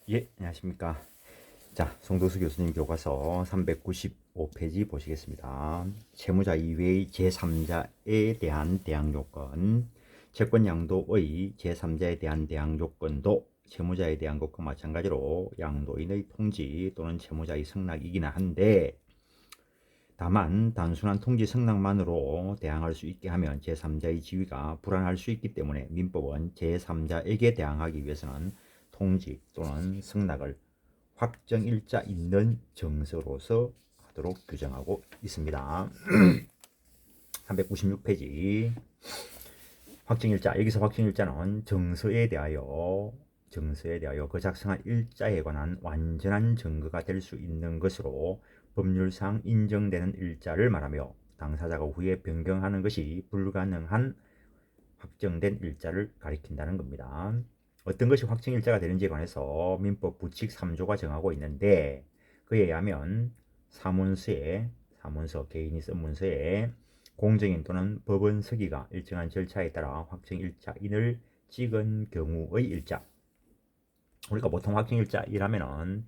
예, 안녕하십니까. 자, 송도수 교수님 교과서 395페이지 보시겠습니다. 채무자 이외의 제3자에 대한 대항 요건, 채권 양도의 제3자에 대한 대항 요건도 채무자에 대한 것과 마찬가지로 양도인의 통지 또는 채무자의 승낙이기는 한데, 다만 단순한 통지 승낙만으로 대항할 수 있게 하면 제3자의 지위가 불안할 수 있기 때문에 민법은 제3자에게 대항하기 위해서는 통지 또는 승낙을 확정일자 있는 정서로서 하도록 규정하고 있습니다. 396페이지 확정일자, 여기서 확정일자는 정서에 대하여 그 작성한 일자에 관한 완전한 증거가 될 수 있는 것으로 법률상 인정되는 일자를 말하며 당사자가 후에 변경하는 것이 불가능한 확정된 일자를 가리킨다는 겁니다. 어떤 것이 확정일자가 되는지에 관해서 민법 부칙 3조가 정하고 있는데, 그에 의하면 사문서, 개인이 쓴 문서에 공정인 또는 법원 서기가 일정한 절차에 따라 확정일자인을 찍은 경우의 일자, 우리가 보통 확정일자이라면은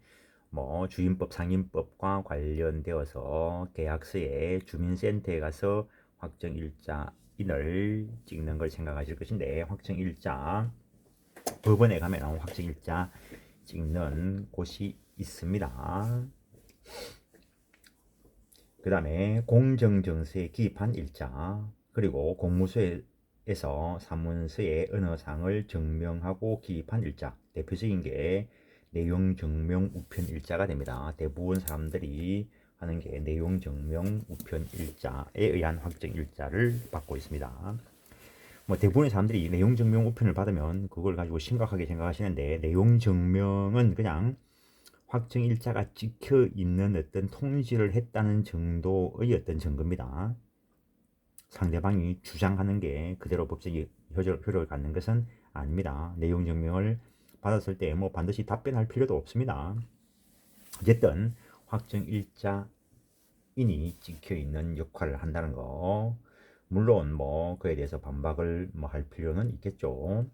주임법, 상임법과 관련되어서 계약서에 주민센터에 가서 확정일자인을 찍는 걸 생각하실 것인데, 확정일자 법원에 가면 확정일자 찍는 곳이 있습니다. 그 다음에 공정정서에 기입한 일자, 그리고 공무소에서 사문서의 어느 사항을 증명하고 기입한 일자, 대표적인 게 내용 증명 우편 일자가 됩니다. 대부분 사람들이 하는 게 내용 증명 우편 일자에 의한 확정 일자를 받고 있습니다. 대부분의 사람들이 내용 증명 우편을 받으면 그걸 가지고 심각하게 생각하시는데, 내용 증명은 그냥 확정 일자가 찍혀 있는 어떤 통지를 했다는 정도의 어떤 증거입니다. 상대방이 주장하는 게 그대로 법적인 효력을 갖는 것은 아닙니다. 내용 증명을 받았을 때 반드시 답변할 필요도 없습니다. 어쨌든 확정 일자인이 찍혀 있는 역할을 한다는 거, 물론 그에 대해서 반박을 할 필요는 있겠죠.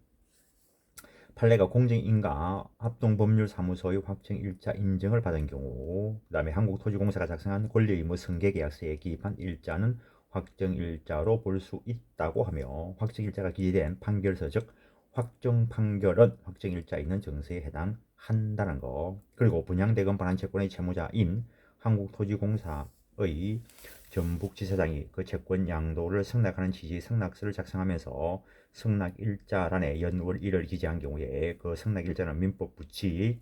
판례가 공정인가 합동법률사무소의 확정일자 인정을 받은 경우, 그 다음에 한국토지공사가 작성한 권리의무 승계계약서에 기입한 일자는 확정일자로 볼 수 있다고 하며, 확정일자가 기재된 판결서, 즉 확정판결은 확정일자 있는 정서에 해당한다는 거, 그리고 분양대금 반환채권의 채무자인 한국토지공사의 전북지사장이 그 채권 양도를 승낙하는 취지의 승낙서를 작성하면서 승낙일자란에 연월일을 기재한 경우에 그 승낙일자는 민법 부칙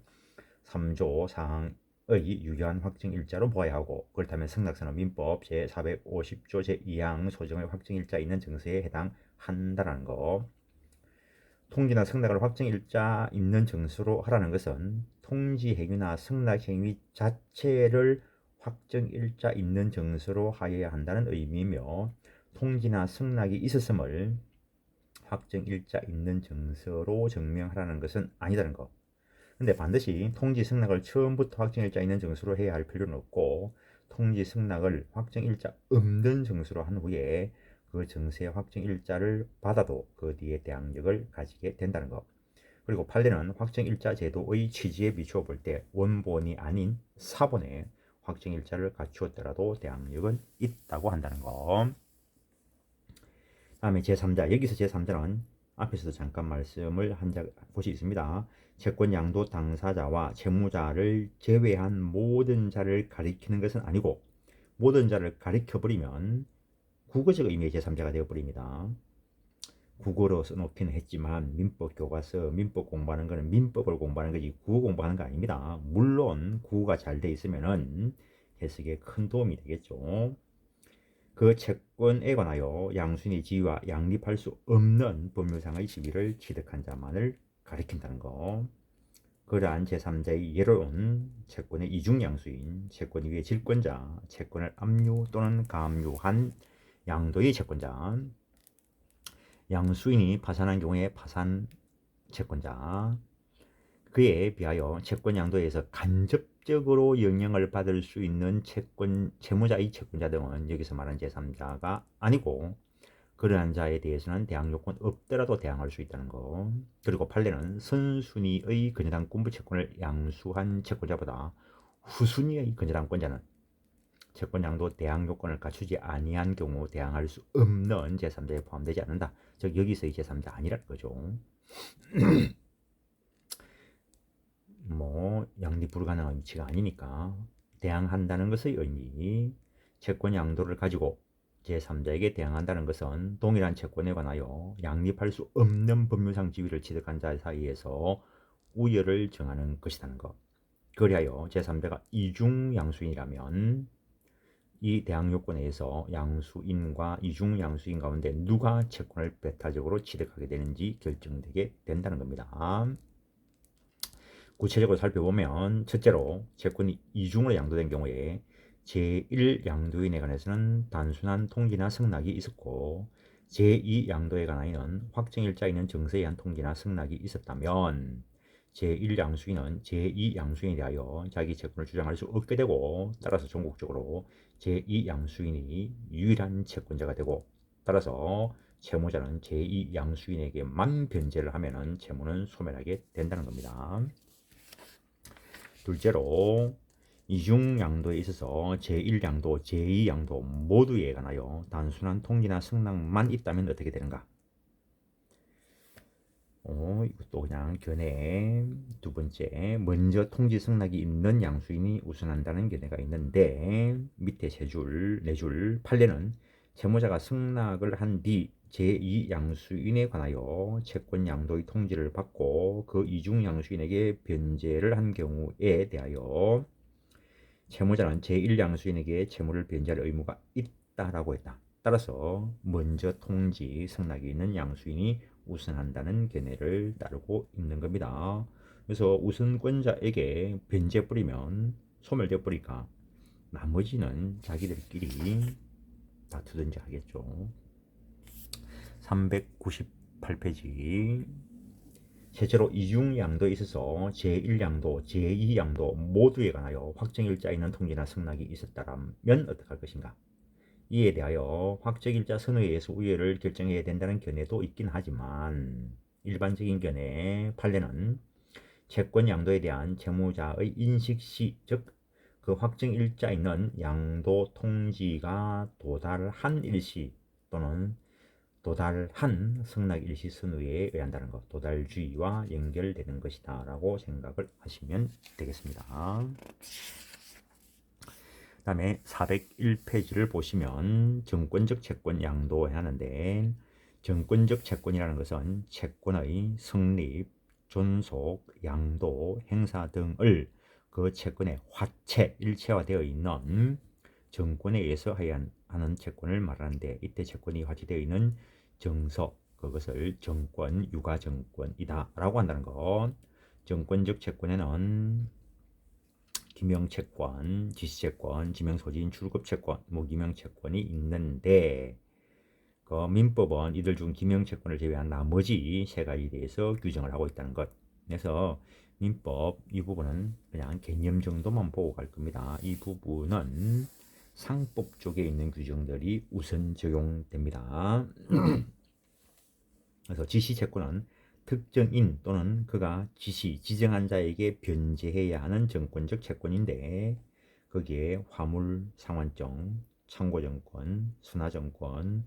3조 사항의 유효한 확정일자로 보아야 하고, 그렇다면 승낙서는 민법 제450조 제2항 소정의 확정일자 있는 정서에 해당한다는 거. 통지나 승낙을 확정일자 있는 정서로 하라는 것은 통지 행위나 승낙 행위 자체를 확정일자 있는 정서로 하여야 한다는 의미이며, 통지나 승낙이 있었음을 확정일자 있는 정서로 증명하라는 것은 아니다는 거. 근데 반드시 통지 승낙을 처음부터 확정일자 있는 정서로 해야 할 필요는 없고, 통지 승낙을 확정일자 없는 정서로 한 후에 그 정서의 확정일자를 받아도 그 뒤에 대항력을 가지게 된다는 것. 그리고 판례는 확정일자 제도의 취지에 비추어 볼 때 원본이 아닌 사본에 확정일자를 갖추었더라도 대항력은 있다고 한다는 것. 다음에 제3자, 여기서 제3자는 앞에서도 잠깐 말씀을 한 곳이 있습니다. 채권 양도 당사자와 채무자를 제외한 모든 자를 가리키는 것은 아니고, 모든 자를 가리켜버리면 국어적 의미의 제3자가 되어버립니다. 국어로 써놓기는 했지만 민법 교과서, 민법 공부하는 거는 민법을 공부하는 거지 국어 공부하는 거 아닙니다. 물론 국어가 잘 돼 있으면은 해석에 큰 도움이 되겠죠. 그 채권에 관하여 양수인의 지위와 양립할 수 없는 법률상의 지위를 취득한 자만을 가리킨다는 거. 그러한 제3자의 예로는 채권의 이중양수인, 채권 위의 질권자, 채권을 압류 또는 감류한 양도의 채권자, 양수인이 파산한 경우에 파산 채권자, 그에 비하여 채권 양도에서 간접적으로 영향을 받을 수 있는 채무자의 채권자 등은 여기서 말하는 제3자가 아니고, 그러한 자에 대해서는 대항 요건 없더라도 대항할 수 있다는 거. 그리고 판례는 선순위의 근저당권부 채권을 양수한 채권자보다 후순위의 근저당권자는 채권 양도 대항 요건을 갖추지 아니한 경우 대항할 수 없는 제3자에 포함되지 않는다. 즉 여기서의 제3자 아니라는 거죠. 뭐 양립 불가능한 위치가 아니니까 대항한다는 것의 의미, 채권 양도를 가지고 제3자에게 대항한다는 것은 동일한 채권에 관하여 양립할 수 없는 법률상 지위를 취득한 자 사이에서 우열을 정하는 것이라는 것. 그리하여 제3자가 이중양수인이라면 이 대항 요건에 의해서 양수인과 이중양수인 가운데 누가 채권을 배타적으로 취득하게 되는지 결정되게 된다는 겁니다. 구체적으로 살펴보면 첫째로 채권이 이중으로 양도된 경우에 제1양도인에 관해서는 단순한 통지나 승낙이 있었고 제2양도에 관하여는 확정일자 있는 정서에 의한 통지나 승낙이 있었다면 제1양수인은 제2양수인에 대하여 자기 채권을 주장할 수 없게 되고 따라서 전국적으로 제2양수인이 유일한 채권자가 되고 따라서 채무자는 제2양수인에게만 변제를 하면 채무는 소멸하게 된다는 겁니다. 둘째로 이중양도에 있어서 제1양도, 제2양도 모두에 관하여 단순한 통지나 승낙만 있다면 어떻게 되는가? 이것도 그냥 견해. 두 번째, 먼저 통지 승낙이 있는 양수인이 우선한다는 견해가 있는데 밑에 세 줄, 네 줄 판례는 채무자가 승낙을 한 뒤 제2양수인에 관하여 채권 양도의 통지를 받고 그 이중양수인에게 변제를 한 경우에 대하여 채무자는 제1양수인에게 채무를 변제할 의무가 있다라고 했다. 따라서 먼저 통지 승낙이 있는 양수인이 우선한다는 견해를 따르고 있는 겁니다. 그래서 우선권자에게 변제 뿌리면 소멸돼 버리니까 나머지는 자기들끼리 다투든지 하겠죠. 398페이지. 실제로 이중양도에 있어서 제1양도, 제2양도 모두에 관하여 확정일자 있는 통지나 승낙이 있었다면 어떻게 할 것인가? 이에 대하여 확정일자 선언에 의해서 우열을 결정해야 된다는 견해도 있긴 하지만 일반적인 견해 판례는 채권 양도에 대한 채무자의 인식시, 즉 그 확정일자 있는 양도 통지가 도달한 일시 또는 도달한 승낙 일시 선의에 의한다는 것, 도달주의와 연결되는 것이다 라고 생각을 하시면 되겠습니다. 그 다음에 401페이지를 보시면 정권적 채권 양도에 하는데 정권적 채권이라는 것은 채권의 성립, 존속, 양도, 행사 등을 그 채권의 화체, 일체화되어 있는 정권에 의해서 하는 채권을 말하는데 이때 채권이 화체되어 있는 정서, 그것을 정권, 유가정권이다 라고 한다는 것. 정권적 채권에는 기명채권, 지시채권, 지명소지인 출급채권, 무기명채권이 있는데 그 민법은 이들 중 기명채권을 제외한 나머지 세 가지에 대해서 규정을 하고 있다는 것. 그래서 민법 이 부분은 그냥 개념 정도만 보고 갈 겁니다. 이 부분은 상법 쪽에 있는 규정들이 우선 적용됩니다. 그래서 지시채권은 특정인 또는 그가 지정한 자에게 변제해야 하는 정권적 채권인데 거기에 화물, 상환정, 참고정권, 순화정권,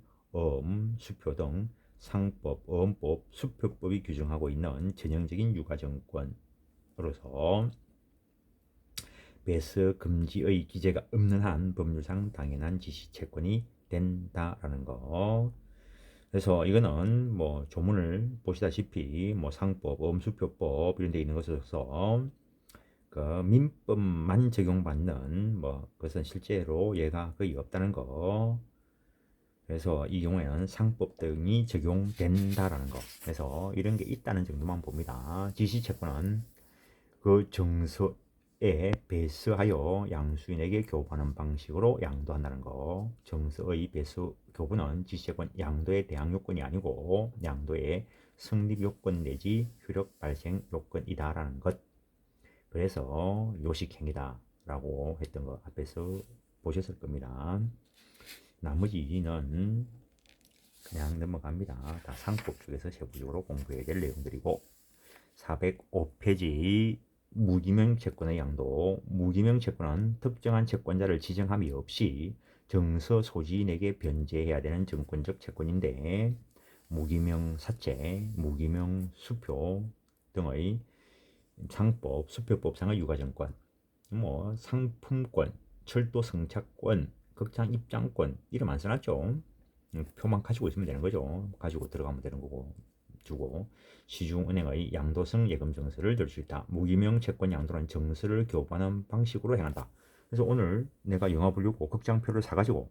수표 등 상법, 어음법, 수표법이 규정하고 있는 전형적인 유가정권으로서 배서 금지의 기재가 없는 한 법률상 당연한 지시채권이 된다라는 거. 그래서 이거는 뭐 조문을 보시다시피 뭐 상법, 수표법 이런 데 있는 것으로서 그 민법만 적용받는 뭐 그것은 실제로 예가 거의 없다는 거. 그래서 이 경우에는 상법 등이 적용된다라는 거. 그래서 이런 게 있다는 정도만 봅니다. 지시채권은 그 정서에 배서하여 양수인에게 교부하는 방식으로 양도한다는 거. 정서의 배서 교부는 지시채권 양도의 대항 요건이 아니고 양도의 성립 요건 내지 효력 발생 요건이다라는 것. 그래서 요식행위다라고 했던 거 앞에서 보셨을 겁니다. 나머지는 그냥 넘어갑니다. 다 상법 쪽에서 세부적으로 공부해야 될 내용들이고 405페이지 무기명 채권의 양도. 무기명 채권은 특정한 채권자를 지정함이 없이 정서 소지인에게 변제해야 되는 증권적 채권인데 무기명 사채, 무기명 수표 등의 상법, 수표법상의 유가증권, 뭐 상품권, 철도 승차권, 극장 입장권 이름 안 써놨죠. 표만 가지고 있으면 되는 거죠. 가지고 들어가면 되는 거고 주고 시중은행의 양도성 예금 증서를 들 수 있다. 무기명 채권 양도는 증서를 교부하는 방식으로 행한다. 그래서 오늘 내가 영화 보려고 극장표를 사가지고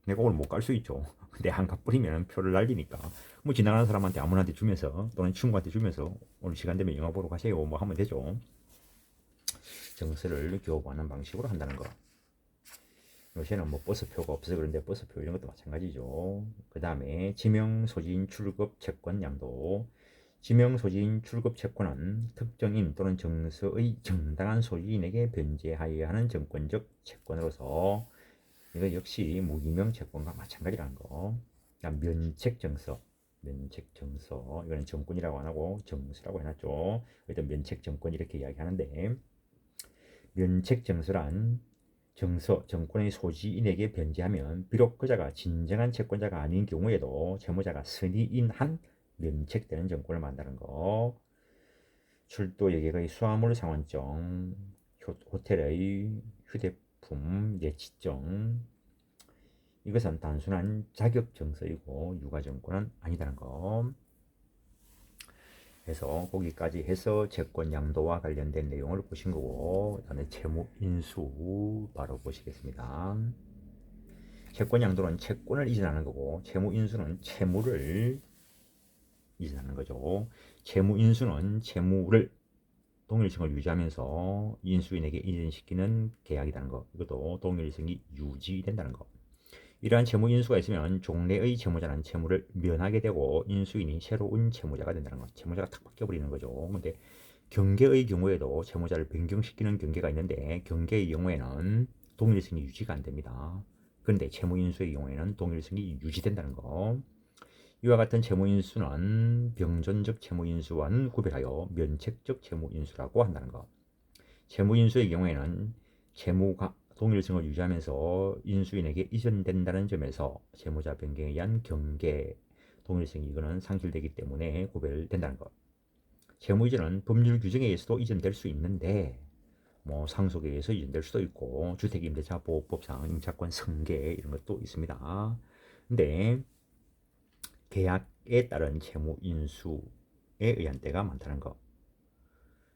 내가 오늘 못 갈 수 있죠. 근데 한값 뿌리면 표를 날리니까 뭐 지나가는 사람한테 아무나한테 주면서 또는 친구한테 주면서 오늘 시간 되면 영화 보러 가세요 뭐 하면 되죠. 증서를 교부하는 방식으로 한다는 거. 요새는 뭐 버스표가 없어서 그런데 버스표 이런 것도 마찬가지죠. 그 다음에 지명소지인 출급 채권 양도. 지명소지인 출급 채권은 특정인 또는 정서의 정당한 소유인에게 변제하여야 하는 정권적 채권으로서 이거 역시 무기명 채권과 마찬가지라는 거. 면책정서, 면책정서 이거는 정권이라고 안 하고 정서라고 해놨죠. 일단 면책정권 이렇게 이야기하는데 면책정서란 정서, 정권의 소지인에게 변제하면 비록 그자가 진정한 채권자가 아닌 경우에도 채무자가 선의인 한 면책되는 정권을 만드는 거. 출도 여객의 수화물 상환증, 호텔의 휴대품 예치증, 이것은 단순한 자격증서이고 유가증권은 아니다는 거. 그래서 거기까지 해서 채권 양도와 관련된 내용을 보신 거고, 그다음에 채무 인수 바로 보시겠습니다. 채권 양도는 채권을 이전하는 거고, 채무 인수는 채무를 이전하는 거죠. 채무 인수는 채무를 동일성을 유지하면서 인수인에게 이전시키는 계약이라는 거. 이것도 동일성이 유지된다는 거. 이러한 채무 인수가 있으면 종래의 채무자는 채무를 면하게 되고 인수인이 새로운 채무자가 된다는 것. 채무자가 탁 바뀌어버리는 거죠. 근데 경계의 경우에도 채무자를 변경시키는 경계가 있는데 경계의 경우에는 동일성이 유지가 안 됩니다. 그런데 채무 인수의 경우에는 동일성이 유지된다는 거. 이와 같은 채무 인수는 병존적 채무 인수와는 구별하여 면책적 채무 인수라고 한다는 것. 채무 인수의 경우에는 채무가 동일성을 유지하면서 인수인에게 이전된다는 점에서 채무자 변경에 의한 경계 동일성이 이거는 상실되기 때문에 구별된다는 것. 채무 이전은 법률 규정에 의해서도 이전될 수 있는데 뭐 상속에 의해서 이전될 수도 있고 주택임대차 보호법상 임차권 승계 이런 것도 있습니다. 근데 계약에 따른 채무 인수에 의한 때가 많다는 것.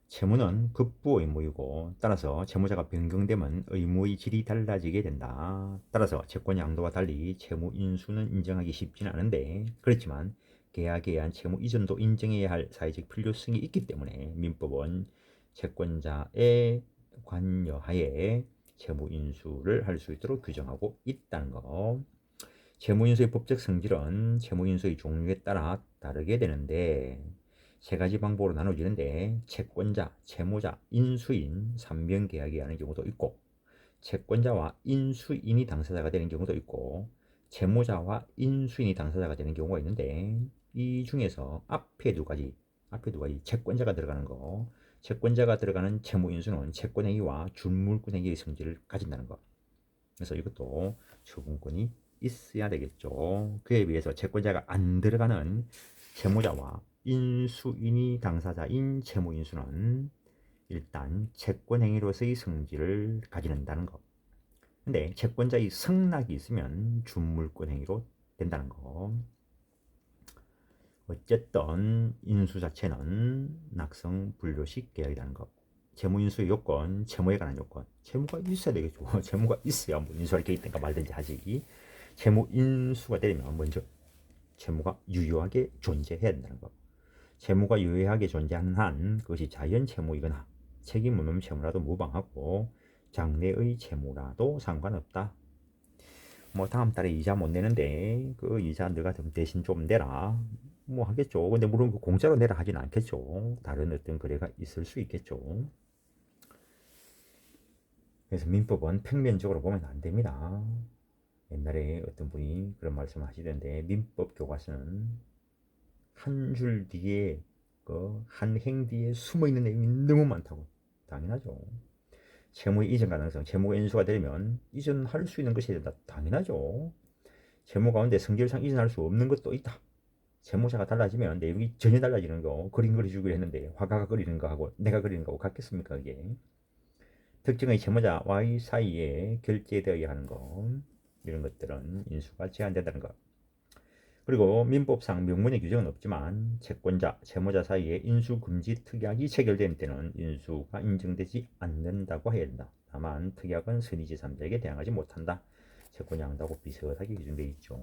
채무는 급부 의무이고 따라서 채무자가 변경되면 의무의 질이 달라지게 된다. 따라서 채권 양도와 달리 채무 인수는 인정하기 쉽지는 않은데 그렇지만 계약에 의한 채무 이전도 인정해야 할 사회적 필요성이 있기 때문에 민법은 채권자의 관여하에 채무 인수를 할 수 있도록 규정하고 있다는 거. 채무 인수의 법적 성질은 채무 인수의 종류에 따라 다르게 되는데 세 가지 방법으로 나눠지는데 채권자, 채무자, 인수인 3명 계약이 하는 경우도 있고 채권자와 인수인이 당사자가 되는 경우도 있고 채무자와 인수인이 당사자가 되는 경우가 있는데 이 중에서 앞에 두 가지 채권자가 들어가는 거, 채권자가 들어가는 채무인수는 채권행위와 준물권행위의 성질을 가진다는 것. 그래서 이것도 처분권이 있어야 되겠죠. 그에 비해서 채권자가 안 들어가는 채무자와 인수인이 당사자인 채무인수는 일단 채권행위로서의 성질을 가지는다는 것. 근데 채권자의 승낙이 있으면 준물권행위로 된다는 거. 어쨌든 인수 자체는 낙성 분료식 계약이라는 것. 채무인수의 요건, 채무에 관한 요건. 채무가 있어야 되겠죠. 채무가 있어야 뭐 인수할 게 있든가 말든지 하지. 채무인수가 되려면 먼저 채무가 유효하게 존재해야 된다는 것. 채무가 유효하게 존재하는 한 그것이 자연 채무이거나 책임 없는 채무라도 무방하고 장래의 채무라도 상관없다. 뭐 다음 달에 이자 못 내는데 그 이자 너가 좀 대신 좀 내라 뭐 하겠죠. 근데 물론 그 공짜로 내라 하진 않겠죠. 다른 어떤 거래가 있을 수 있겠죠. 그래서 민법은 평면적으로 보면 안 됩니다. 옛날에 어떤 분이 그런 말씀을 하시던데, 민법 교과서는 한 줄 뒤에 그 한 행 뒤에 숨어 있는 내용이 너무 많다고. 당연하죠. 채무의 이전 가능성, 채무가 인수가 되면 이전할 수 있는 것이 된다. 당연하죠. 채무 가운데 성질상 이전할 수 없는 것도 있다. 채무자가 달라지면 내용이 전혀 달라지는 거. 그림 그려주기로 했는데 화가가 그리는 거하고 내가 그리는 거하고 같겠습니까? 그게 특정의 채무자 Y 사이에 결제되어야 하는 것, 이런 것들은 인수가 제한된다는 것. 그리고 민법상 명문의 규정은 없지만 채권자, 채무자 사이에 인수금지 특약이 체결된 때는 인수가 인정되지 않는다고 해야 된다. 다만 특약은 선의제3자에게 대항하지 못한다. 채권자하고 비슷하게 규정되어 있죠.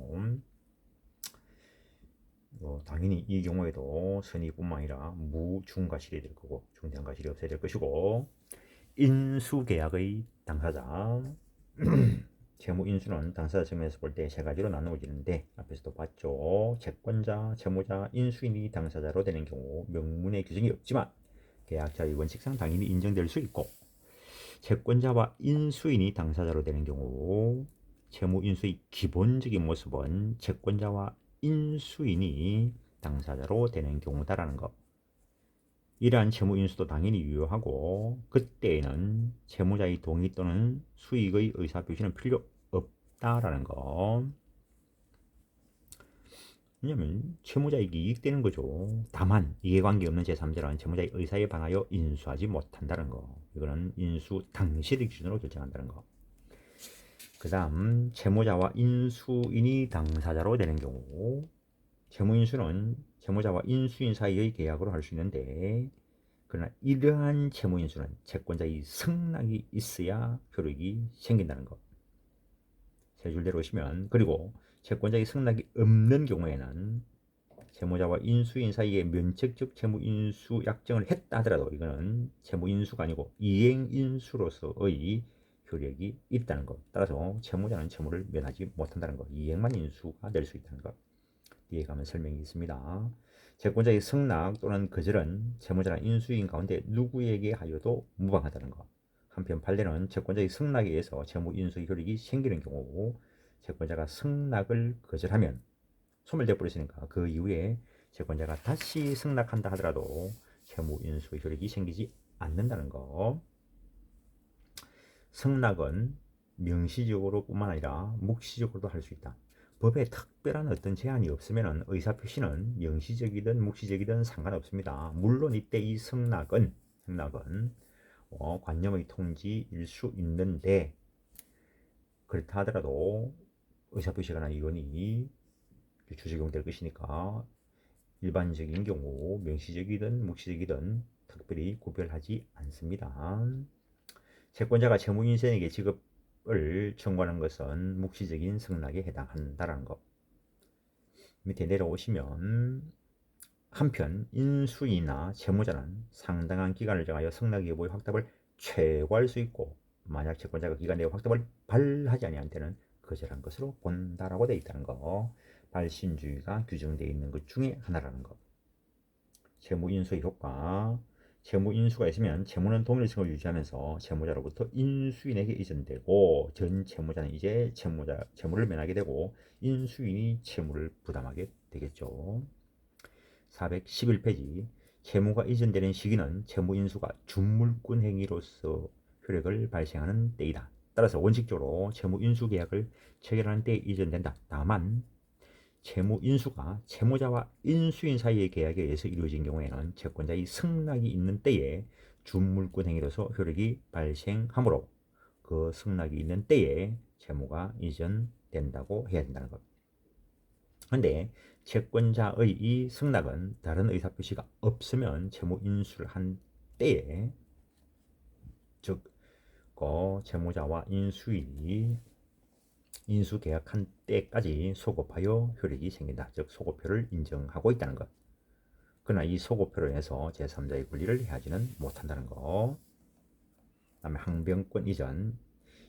당연히 이 경우에도 선의뿐만 아니라 무중과실이 될 거고 중대한과실이 없어야 될 것이고, 인수계약의 당사자 채무인수는 당사자 측면에서 볼 때 세 가지로 나누어지는데, 앞에서도 봤죠. 채권자, 채무자, 인수인이 당사자로 되는 경우 명문의 규정이 없지만 계약자의 원칙상 당연히 인정될 수 있고, 채권자와 인수인이 당사자로 되는 경우 채무인수의 기본적인 모습은 채권자와 인수인이 당사자로 되는 경우다라는 것. 이러한 채무인수도 당연히 유효하고, 그때에는 채무자의 동의 또는 수익의 의사표시는 필요 없다라는 거. 왜냐면 채무자에게 이익되는 거죠. 다만 이해관계 없는 제3자는 채무자의 의사에 반하여 인수하지 못한다는 거. 이거는 인수 당시의 기준으로 결정한다는 거. 그 다음 채무자와 인수인이 당사자로 되는 경우 채무인수는 채무자와 인수인 사이의 계약으로 할 수 있는데, 그러나 이러한 채무인수는 채권자의 승낙이 있어야 효력이 생긴다는 것. 세 줄 내려오시면, 그리고 채권자의 승낙이 없는 경우에는 채무자와 인수인 사이에 면책적 채무인수 약정을 했다 하더라도 이거는 채무인수가 아니고 이행인수로서의 효력이 있다는 것. 따라서 채무자는 채무를 면하지 못한다는 것. 이행만 인수가 될 수 있다는 것. 뒤에 가면 설명이 있습니다. 채권자의 승낙 또는 거절은 채무자나 인수인 가운데 누구에게 하여도 무방하다는 것. 한편 판례는 채권자의 승낙에 의해서 채무 인수의 효력이 생기는 경우 채권자가 승낙을 거절하면 소멸돼 버렸으니까 그 이후에 채권자가 다시 승낙한다 하더라도 채무 인수의 효력이 생기지 않는다는 것. 승낙은 명시적으로 뿐만 아니라 묵시적으로도 할 수 있다. 법에 특별한 어떤 제한이 없으면 의사표시는 명시적이든 묵시적이든 상관없습니다. 물론 이때 이 승낙은 관념의 통지일 수 있는데, 그렇다 하더라도 의사표시가 이건이 주적용될 것이니까 일반적인 경우 명시적이든 묵시적이든 특별히 구별하지 않습니다. 채권자가 채무인수인에게 지급을 청구하는 것은 묵시적인 승낙에 해당한다는 것. 밑에 내려오시면, 한편 인수인이나 채무자는 상당한 기간을 정하여 승낙 여부의 확답을 최고할 수 있고, 만약 채권자가 기간 내에 확답을 발하지 아니한 때는 거절한 것으로 본다라고 되어 있다는 거. 발신주의가 규정되어 있는 것 중에 하나라는 것. 채무인수의 효과. 채무인수가 있으면 채무는 동일성을 유지하면서 채무자로부터 인수인에게 이전되고, 전 채무자는 이제 채무를 면하게 되고 인수인이 채무를 부담하게 되겠죠. 411페이지. 채무가 이전되는 시기는 채무인수가 준물권 행위로서 효력을 발생하는 때이다. 따라서 원칙적으로 채무인수 계약을 체결하는 때에 이전된다. 다만 채무인수가 채무자와 인수인 사이의 계약에 의해서 이루어진 경우에는 채권자의 승낙이 있는 때에 준물권 행위로서 효력이 발생하므로 그 승낙이 있는 때에 채무가 이전된다고 해야 된다는 것. 그런데 채권자의 이 승낙은 다른 의사표시가 없으면 채무인수를 한 때에, 즉 채무자와 인수인이 인수계약한 때까지 소급하여 효력이 생긴다. 즉 소급표를 인정하고 있다는 것. 그러나 이 소급표로 인해서 제3자의 권리를 해하지는 못한다는 것. 다음에 항변권 이전.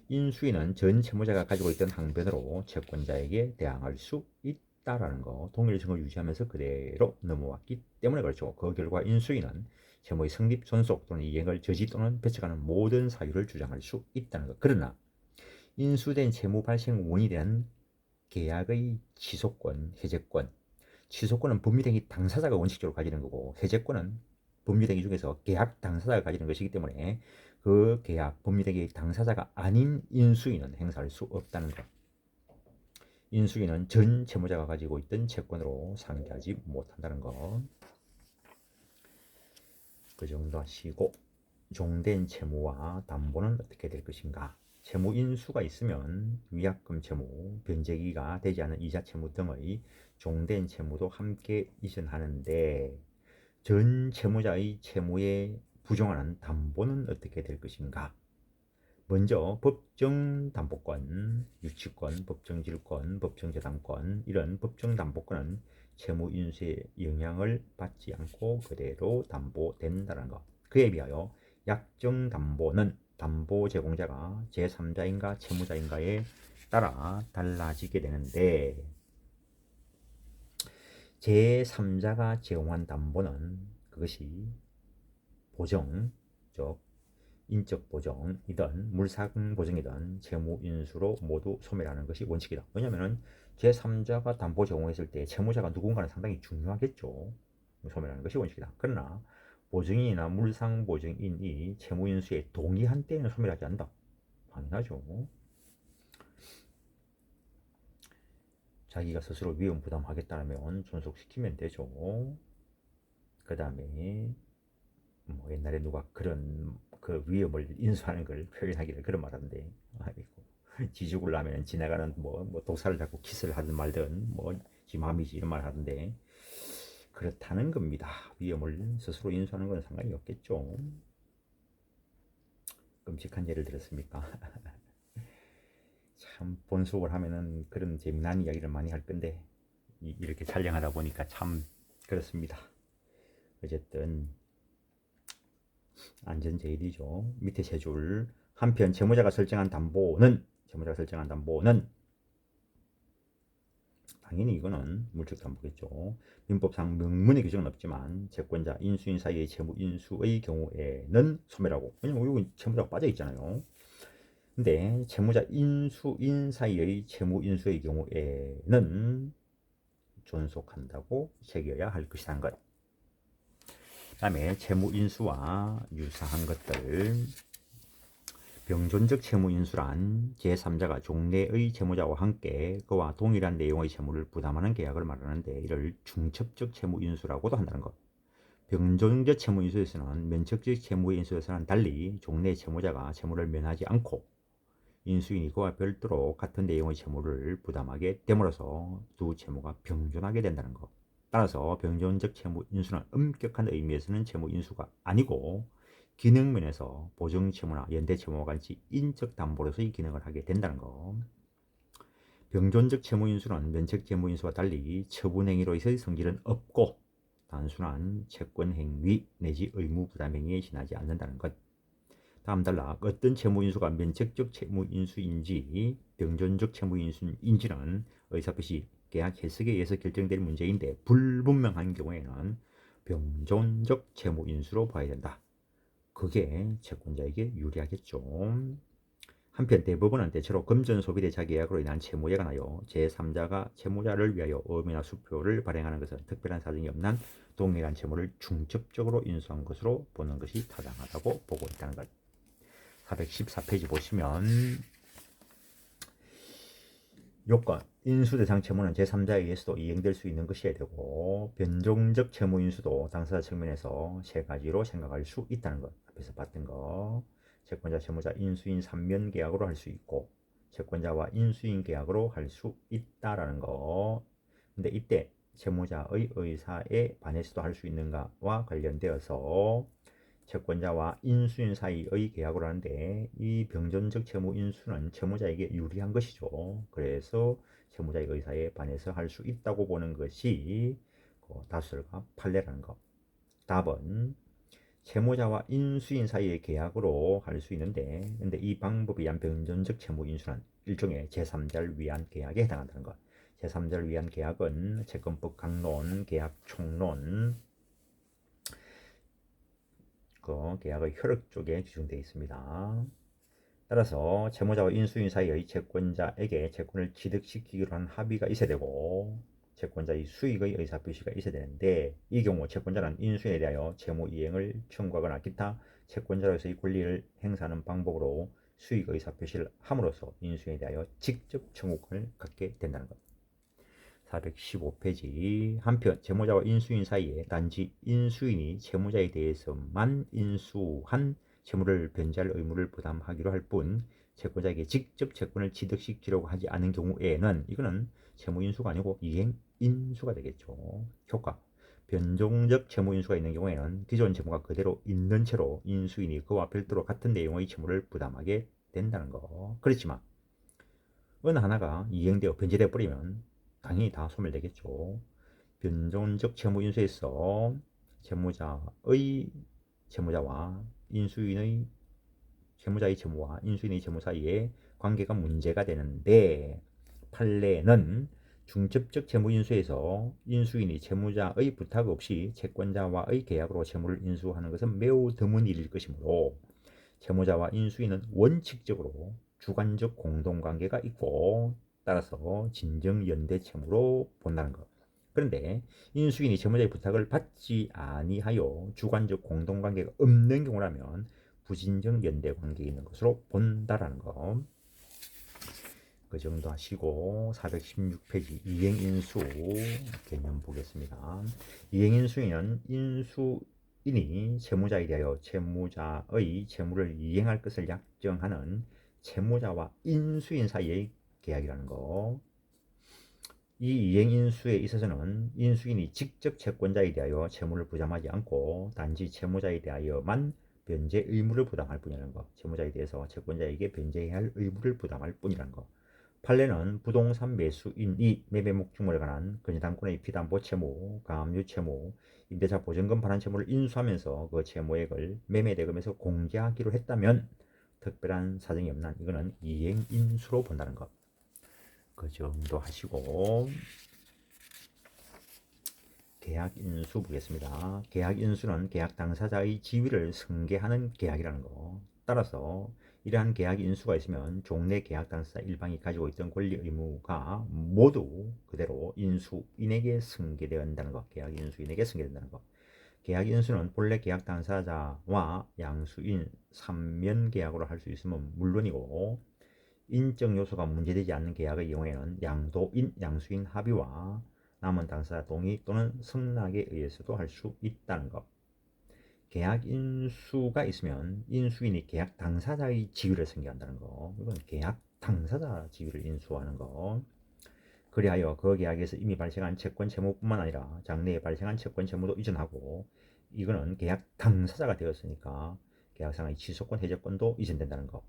인수인은 전 채무자가 가지고 있던 항변으로 채권자에게 대항할 수 있다라는 거. 동일성을 유지하면서 그대로 넘어왔기 때문에 그렇죠. 그 결과 인수인은 채무의 성립, 존속 또는 이행을 저지 또는 배척하는 모든 사유를 주장할 수 있다는 것. 그러나 인수된 채무 발생 원인이 된 계약의 취소권, 해제권. 취소권은 법률행위 당사자가 원칙적으로 가지는 거고, 해제권은 법률행위 중에서 계약 당사자가 가지는 것이기 때문에 그 계약 법률행위 당사자가 아닌 인수인은 행사할 수 없다는 것. 인수인은 전 채무자가 가지고 있던 채권으로 상대하지 못한다는 것. 그 정도 하시고, 종된 채무와 담보는 어떻게 될 것인가? 채무 인수가 있으면 위약금 채무, 변제기가 되지 않은 이자 채무 등의 종된 채무도 함께 이전하는데, 전 채무자의 채무에 부정하는 담보는 어떻게 될 것인가? 먼저 법정 담보권, 유치권, 법정 질권, 법정 재단권, 이런 법정 담보권은 채무 인수에 영향을 받지 않고 그대로 담보된다는 것. 그에 비하여 약정 담보는 담보 제공자가 제3자인가 채무자인가에 따라 달라지게 되는데, 제3자가 제공한 담보는 그것이 보정, 즉 인적 보정이든 물상 보정이든 채무 인수로 모두 소멸하는 것이 원칙이다. 왜냐하면 제3자가 담보 제공했을 때 채무자가 누군가는 상당히 중요하겠죠. 소멸하는 것이 원칙이다. 그러나 보증인이나 물상 보증인이 채무 인수에 동의한 때에는 소멸하지 않는다. 당연하죠. 자기가 스스로 위험 부담하겠다면 존속시키면 되죠. 그 다음에 뭐 옛날에 누가 그런 그 위험을 인수하는 걸 표현하기를 그런 말하는데, 아이고, 지죽을 나면 지나가는 뭐 독사를 잡고 키스를 하든 말든 뭐지 맘이지 이런 말 하던데, 그렇다는 겁니다. 위험을 스스로 인수하는 건 상관이 없겠죠. 끔찍한 예를 들었습니까? 참 본속을 하면은 그런 재미난 이야기를 많이 할 건데 이렇게 촬영하다 보니까 참 그렇습니다. 어쨌든 안전제일이죠. 밑에 세 줄. 한편 채무자가 설정한 담보는 당연히 이거는 물적 담보겠죠. 민법상 명문의 규정은 없지만 채권자 인수인 사이의 채무 인수의 경우에는 소멸하고, 왜냐면 여기 채무자가 빠져 있잖아요. 근데 채무자 인수인 사이의 채무 인수의 경우에는 존속한다고 새겨야 할 것이라는 것. 그다음에 채무 인수와 유사한 것들. 병존적 채무 인수란 제3자가 종래의 채무자와 함께 그와 동일한 내용의 채무를 부담하는 계약을 말하는데, 이를 중첩적 채무 인수라고도 한다는 것. 병존적 채무 인수에서는 면책적 채무 인수에서는 달리 종래 채무자가 채무를 면하지 않고 인수인이 그와 별도로 같은 내용의 채무를 부담하게 됨으로써 두 채무가 병존하게 된다는 것. 따라서 병존적 채무 인수는 엄격한 의미에서는 채무 인수가 아니고 기능면에서 보증채무나 연대채무와 같이 인적 담보로서의 기능을 하게 된다는 것. 병존적 채무인수는 면책채무인수와 달리 처분행위로서의 성질은 없고 단순한 채권행위 내지 의무부담행위에 지나지 않는다는 것. 다음 단락. 어떤 채무인수가 면책적 채무인수인지 병존적 채무인수인지는 의사표시 계약 해석에 의해서 결정될 문제인데, 불분명한 경우에는 병존적 채무인수로 봐야 된다. 그게 채권자에게 유리하겠죠. 한편 대법원은 대체로 금전소비대차 계약으로 인한 채무에 관하여 제3자가 채무자를 위하여 의무나 수표를 발행하는 것은 특별한 사정이 없는 한 동일한 채무를 중첩적으로 인수한 것으로 보는 것이 타당하다고 보고 있다는 것. 414페이지 보시면 요건, 인수대상 채무는 제3자에 의해서도 이행될 수 있는 것이어야 되고, 변종적 채무 인수도 당사자 측면에서 세 가지로 생각할 수 있다는 것. 앞에서 봤던 거. 채권자, 채무자, 인수인 3면 계약으로 할 수 있고, 채권자와 인수인 계약으로 할 수 있다라는 거. 근데 이때 채무자의 의사에 반해서도 할 수 있는가와 관련되어서 채권자와 인수인 사이의 계약을 하는데, 이 병존적 채무 인수는 채무자에게 유리한 것이죠. 그래서 채무자의 의사에 반해서 할 수 있다고 보는 것이 다수설과 판례라는 것. 답은 채무자와 인수인 사이의 계약으로 할 수 있는데, 근데 이 방법에 의한 병존적 채무 인수는 일종의 제3자를 위한 계약에 해당한다는 것. 제3자를 위한 계약은 채권법 강론, 계약 총론, 그 계약의 효력 쪽에 규정되어 있습니다. 따라서 채무자와 인수인 사이의 채권자에게 채권을 취득시키기로 한 합의가 있어야 되고 채권자의 수익의 의사표시가 있어야 되는데 이 경우 채권자는 인수인에 대하여 채무 이행을 청구하거나 기타 채권자로서의 권리를 행사하는 방법으로 수익 의사표시를 함으로써 인수인에 대하여 직접 청구권을 갖게 된다는 것. 415페이지. 한편 채무자와 인수인 사이에 단지 인수인이 채무자에 대해서만 인수한 채무를 변제할 의무를 부담하기로 할 뿐 채권자에게 직접 채권을 취득시키려고 하지 않은 경우에는 이거는 채무인수가 아니고 이행인수가 되겠죠. 효과. 변동적 채무인수가 있는 경우에는 기존 채무가 그대로 있는 채로 인수인이 그와 별도로 같은 내용의 채무를 부담하게 된다는 거. 그렇지만 어느 하나가 이행되어 변제되어 버리면 당연히 다 소멸되겠죠. 변동적 채무인수에서 채무자와 인수인의 채무자의 채무와 인수인의 채무 사이에 관계가 문제가 되는데 판례는 중첩적 채무인수에서 인수인이 채무자의 부탁 없이 채권자와의 계약으로 채무를 인수하는 것은 매우 드문 일일 것이므로 채무자와 인수인은 원칙적으로 주관적 공동관계가 있고 따라서 진정연대 채무로 본다는 것. 그런데 인수인이 채무자의 부탁을 받지 아니하여 주관적 공동관계가 없는 경우라면 부진정 연대 관계에 있는 것으로 본다라는 거. 그 정도 하시고 416페이지 이행인수 개념 보겠습니다. 이행인수인은 인수인이 채무자에 대하여 채무자의 채무를 이행할 것을 약정하는 채무자와 인수인 사이의 계약이라는 거. 이 이행인수에 있어서는 인수인이 직접 채권자에 대하여 채무를 부담하지 않고 단지 채무자에 대하여만 변제 의무를 부담할 뿐이라는 거. 채무자에 대해서 채권자에게 변제해야 할 의무를 부담할 뿐이라는 거. 판례는 부동산 매수인이 매매 목적물에 관한 건의당권의 피담보 채무, 가압류 채무, 임대차 보증금 반환 채무를 인수하면서 그 채무액을 매매 대금에서 공개하기로 했다면 특별한 사정이 없는 이거는 이행인수로 본다는 것. 그 정도 하시고 계약인수 보겠습니다. 계약인수는 계약 당사자의 지위를 승계하는 계약이라는 거. 따라서 이러한 계약인수가 있으면 종래 계약 당사자 일방이 가지고 있던 권리 의무가 모두 그대로 인수인에게 승계된다는 거. 계약인수인에게 승계된다는 거. 계약인수는 본래 계약 당사자와 양수인 3면 계약으로 할 수 있으면 물론이고 인적 요소가 문제되지 않는 계약의 경우에는 양도인, 양수인 합의와 남은 당사자 동의 또는 승낙에 의해서도 할 수 있다는 것. 계약 인수가 있으면 인수인이 계약 당사자의 지위를 승계한다는 거. 이건 계약 당사자 지위를 인수하는 거. 그리하여 그 계약에서 이미 발생한 채권 채무뿐만 아니라 장래에 발생한 채권 채무도 이전하고 이거는 계약 당사자가 되었으니까 계약상의 취소권 해제권도 이전된다는 거.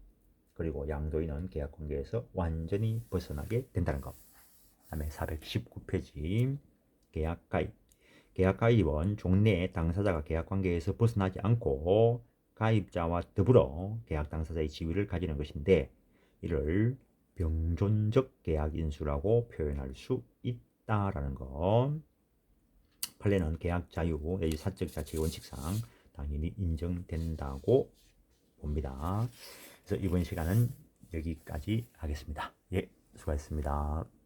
그리고 양도인은 계약 관계에서 완전히 벗어나게 된다는 것. 다음에 419페이지 계약 가입. 계약 가입은 종래에 당사자가 계약 관계에서 벗어나지 않고 가입자와 더불어 계약 당사자의 지위를 가지는 것인데 이를 병존적 계약 인수라고 표현할 수 있다라는 것. 판례는 계약 자유 내지 사적 자체의 원칙상 당연히 인정된다고 봅니다. 그래서 이번 시간은 여기까지 하겠습니다. 예, 수고하셨습니다.